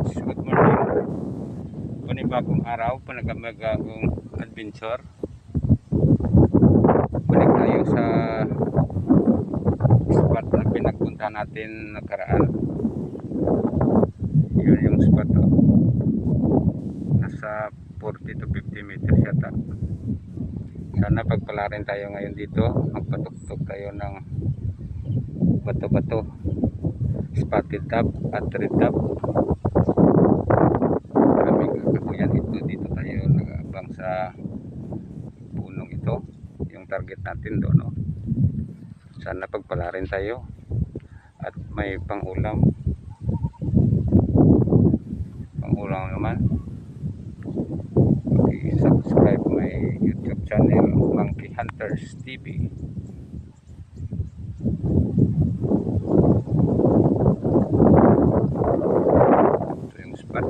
Lods, good morning. Panibagong araw, panagmagagong adventure. Balik tayo sa spot na pinagpunta natin nakaraan. Yun yung spot to. Nasa 40 to 50 meters yata. Sana pagpalarin tayo ngayon dito. Magpatuktok tayo ng bato-bato, spotted top at red top. Yan ito, dito tayo nag-aabang sa punong ito, yung target natin doon, no? Sana pagpalarin tayo at may pangulam naman. Okay, subscribe my YouTube channel, Monkey Hunters TV. Ito yung spot.